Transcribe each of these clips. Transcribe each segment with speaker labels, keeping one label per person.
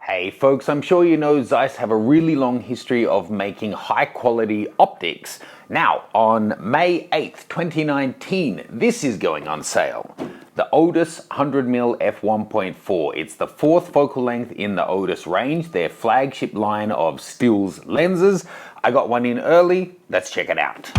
Speaker 1: Hey folks, I'm sure you know Zeiss have a really long history of making high quality optics. Now, on May 8th, 2019, this is going on sale. The Otus 100mm f1.4. It's the fourth focal length in the Otus range, their flagship line of stills lenses. I got one in early, let's check it out.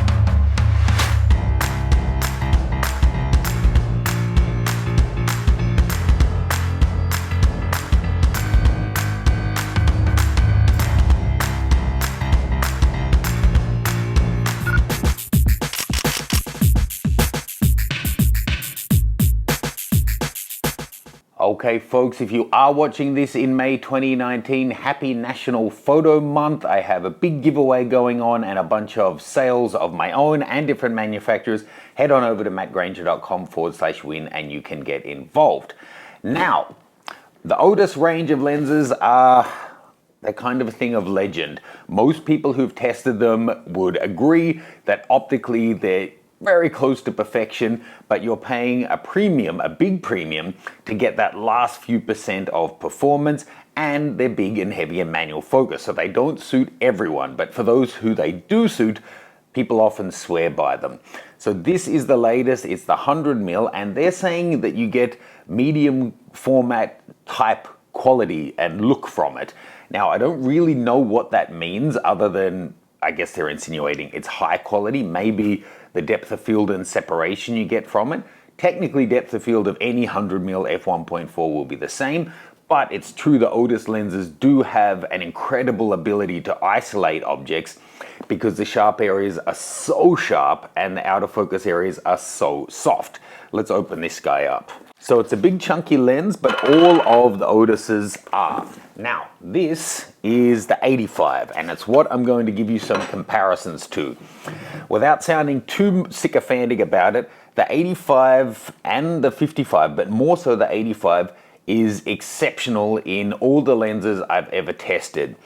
Speaker 1: Okay folks, if you are watching this in May 2019, happy National Photo Month. I have a big giveaway going on and a bunch of sales of my own and different manufacturers. Head on over to mattgranger.com/win and you can get involved. Now, the Otus range of lenses they're kind of a thing of legend. Most people who've tested them would agree that optically they're very close to perfection, but you're paying a premium, a big premium, to get that last few percent of performance, and they're big and heavy in manual focus, so they don't suit everyone, but for those who they do suit, people often swear by them. So this is the latest, it's the 100mm, and they're saying that you get medium format type quality and look from it. Now, I don't really know what that means other than, I guess they're insinuating it's high quality, maybe the depth of field and separation you get from it. Technically, depth of field of any 100mm f1.4 will be the same, but it's true the Otus lenses do have an incredible ability to isolate objects because the sharp areas are so sharp and the out of focus areas are so soft. Let's open this guy up. So it's a big chunky lens, but all of the Otuses are. Now, this is the 85, and it's what I'm going to give you some comparisons to. Without sounding too sycophantic about it, the 85 and the 55, but more so the 85, is exceptional in all the lenses I've ever tested.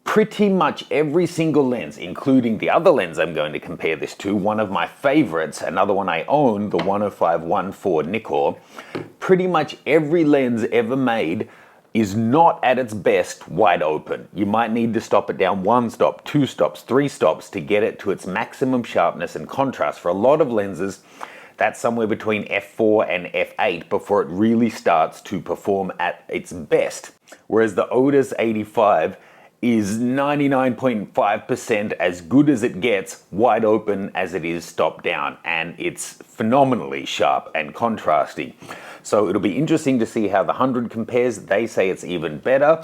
Speaker 1: Pretty much every single lens, including the other lens I'm going to compare this to, one of my favorites, another one I own, the 105-1.4 Nikkor, pretty much every lens ever made is not at its best wide open. You might need to stop it down 1 stop, 2 stops, 3 stops to get it to its maximum sharpness and contrast. For a lot of lenses, that's somewhere between f4 and f8 before it really starts to perform at its best. Whereas the Otus 85 is 99.5% as good as it gets, wide open as it is stopped down, and it's phenomenally sharp and contrasty. So it'll be interesting to see how the 100 compares. They say it's even better.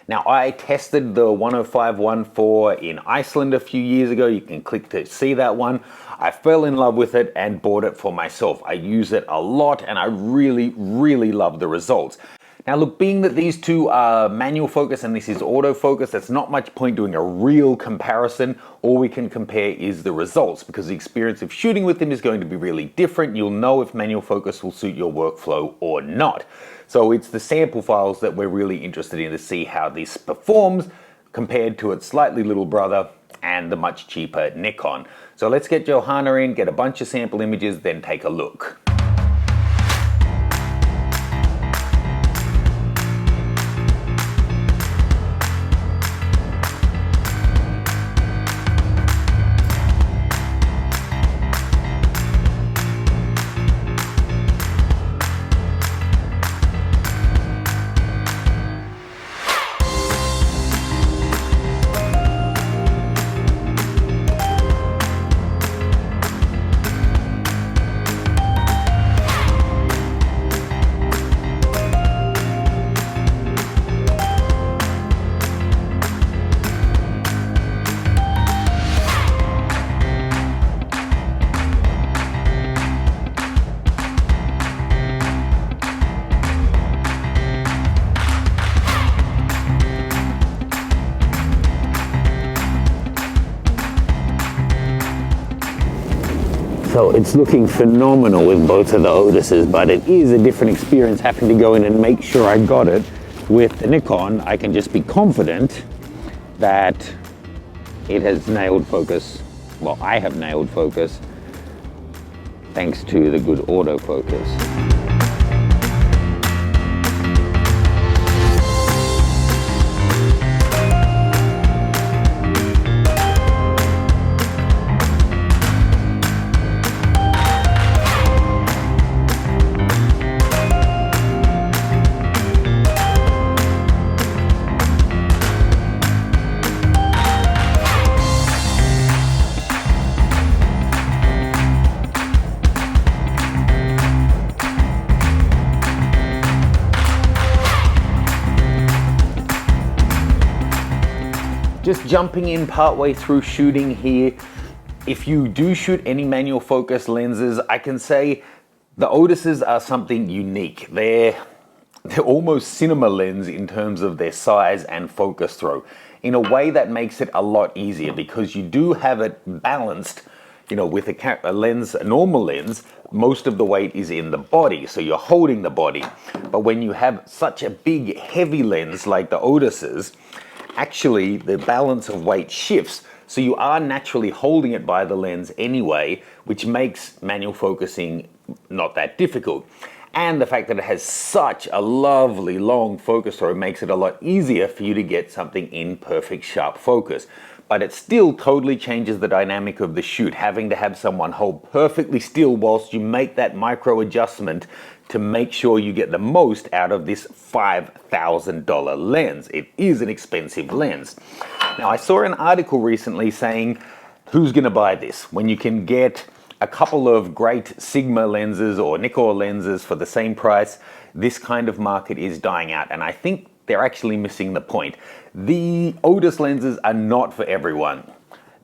Speaker 1: Now, I tested the 105-1.4 in Iceland a few years ago. You can click to see that one. I fell in love with it and bought it for myself. I use it a lot and I really, really love the results. Now look, being that these two are manual focus and this is autofocus, there's not much point doing a real comparison. All we can compare is the results because the experience of shooting with them is going to be really different. You'll know if manual focus will suit your workflow or not. So it's the sample files that we're really interested in to see how this performs compared to its slightly little brother and the much cheaper Nikon. So let's get Johanna in, get a bunch of sample images, then take a look. So it's looking phenomenal with both of the Otuses, but it is a different experience having to go in and make sure I got it. With the Nikon, I can just be confident that it has nailed focus. Well, I have nailed focus thanks to the good autofocus. Just jumping in partway through shooting here, if you do shoot any manual focus lenses, I can say the Otuses are something unique. They're almost cinema lens in terms of their size and focus throw, in a way that makes it a lot easier because you do have it balanced. With a lens, a normal lens, most of the weight is in the body, so you're holding the body. But when you have such a big, heavy lens like the Otuses, actually the balance of weight shifts, so you are naturally holding it by the lens anyway, which makes manual focusing not that difficult. And the fact that it has such a lovely long focus throw makes it a lot easier for you to get something in perfect sharp focus. But it still totally changes the dynamic of the shoot, having to have someone hold perfectly still whilst you make that micro adjustment to make sure you get the most out of this $5,000 lens. It is an expensive lens. Now, I saw an article recently saying, who's gonna buy this? When you can get a couple of great Sigma lenses or Nikkor lenses for the same price, this kind of market is dying out. And I think they're actually missing the point. The Otus lenses are not for everyone.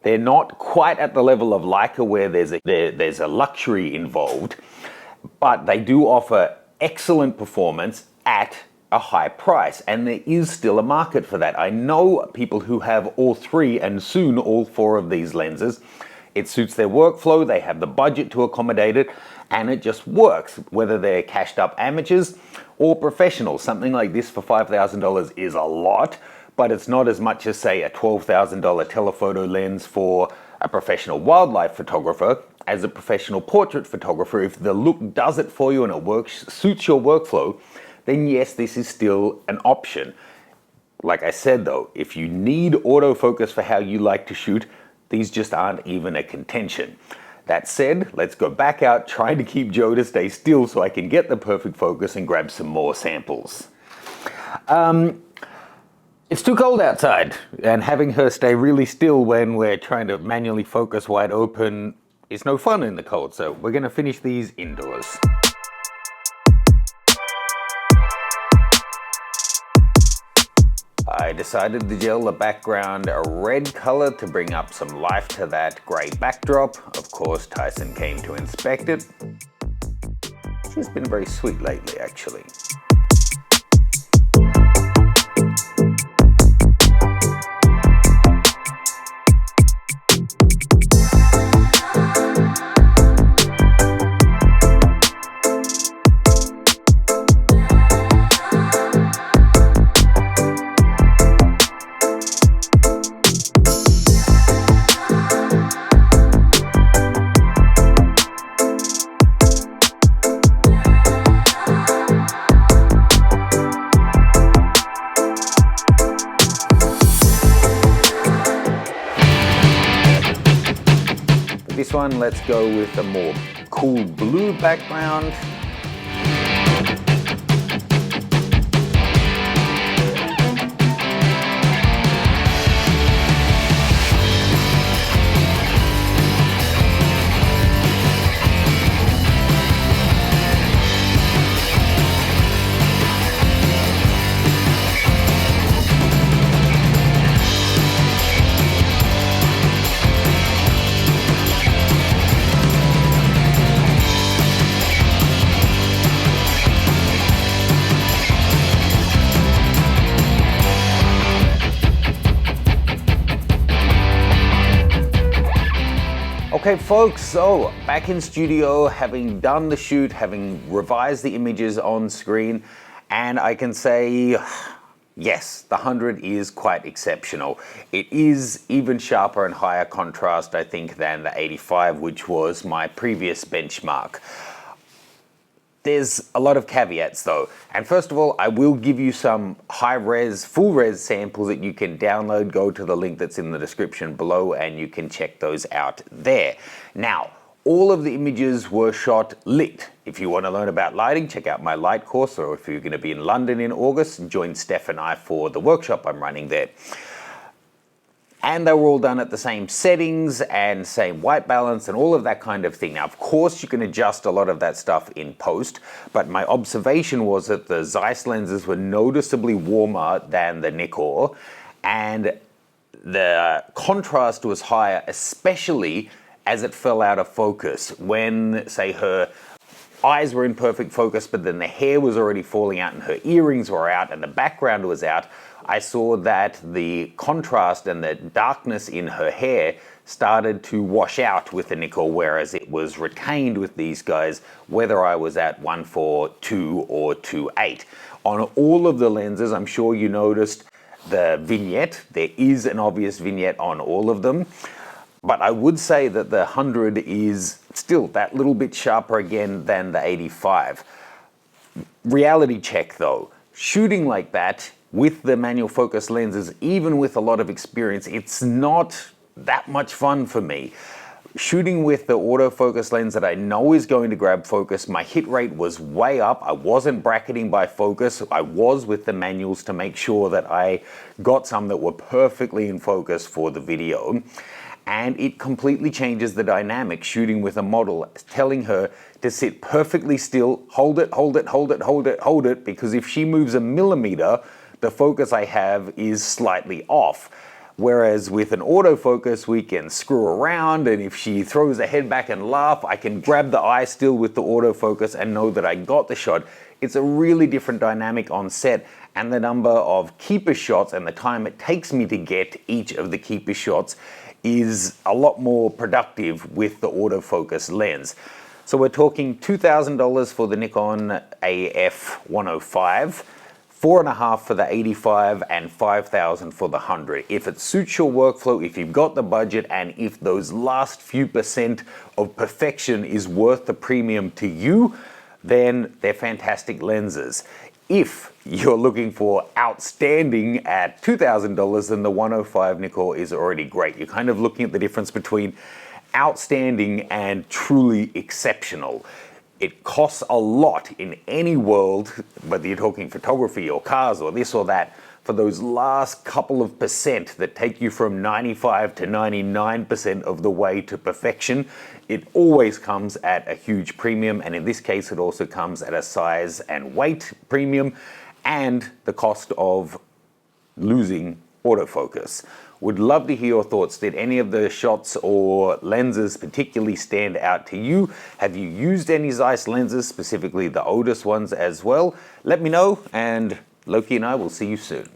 Speaker 1: They're not quite at the level of Leica where there's a luxury involved, but they do offer excellent performance at a high price, and there is still a market for that. I know people who have all three and soon all four of these lenses. It suits their workflow, they have the budget to accommodate it, and it just works, whether they're cashed up amateurs or professionals. Something like this for $5,000 is a lot, but it's not as much as, say, a $12,000 telephoto lens for a professional wildlife photographer. As a professional portrait photographer, if the look does it for you and it works, suits your workflow, then yes, this is still an option. Like I said though, if you need autofocus for how you like to shoot, these just aren't even a contention. That said, let's go back out, trying to keep Joe to stay still so I can get the perfect focus and grab some more samples. It's too cold outside, and having her stay really still when we're trying to manually focus wide open is no fun in the cold, so we're gonna finish these indoors. I decided to gel the background a red color to bring up some life to that gray backdrop. Of course, Tyson came to inspect it. She's been very sweet lately, actually. This one, let's go with a more cool blue background. Okay folks, so back in studio, having done the shoot, having revised the images on screen, and I can say, yes, the 100 is quite exceptional. It is even sharper and higher contrast, I think, than the 85, which was my previous benchmark. There's a lot of caveats though. And first of all, I will give you some high-res, full-res samples that you can download. Go to the link that's in the description below and you can check those out there. Now, all of the images were shot lit. If you want to learn about lighting, check out my light course, or if you're going to be in London in August, join Steph and I for the workshop I'm running there. And they were all done at the same settings and same white balance and all of that kind of thing. Now, of course, you can adjust a lot of that stuff in post, but my observation was that the Zeiss lenses were noticeably warmer than the Nikkor, and the contrast was higher, especially as it fell out of focus. When, say, her eyes were in perfect focus, but then the hair was already falling out and her earrings were out and the background was out, I saw that the contrast and the darkness in her hair started to wash out with the nickel, whereas it was retained with these guys, whether I was at 1.4, or 2.8. On all of the lenses, I'm sure you noticed the vignette. There is an obvious vignette on all of them. But I would say that the 100 is still that little bit sharper again than the 85. Reality check though, shooting like that with the manual focus lenses, even with a lot of experience, it's not that much fun for me. Shooting with the autofocus lens that I know is going to grab focus, my hit rate was way up. I wasn't bracketing by focus. I was with the manuals to make sure that I got some that were perfectly in focus for the video. And it completely changes the dynamic shooting with a model, telling her to sit perfectly still, hold it, hold it, hold it, hold it, hold it, because if she moves a millimeter, the focus I have is slightly off. Whereas with an autofocus, we can screw around, and if she throws her head back and laugh, I can grab the eye still with the autofocus and know that I got the shot. It's a really different dynamic on set, and the number of keeper shots and the time it takes me to get each of the keeper shots is a lot more productive with the autofocus lens. So we're talking $2,000 for the Nikon AF105, $4,500 for the 85, and $5,000 for the 100. If it suits your workflow, if you've got the budget, and if those last few percent of perfection is worth the premium to you, then they're fantastic lenses. If you're looking for outstanding at $2,000, then the 105 Nikkor is already great. You're kind of looking at the difference between outstanding and truly exceptional. It costs a lot in any world, whether you're talking photography or cars or this or that, for those last couple of percent that take you from 95 to 99% of the way to perfection. It always comes at a huge premium, and in this case it also comes at a size and weight premium and the cost of losing autofocus. Would love to hear your thoughts. Did any of the shots or lenses particularly stand out to you? Have you used any Zeiss lenses, specifically the Otus ones as well? Let me know, and Loki and I will see you soon.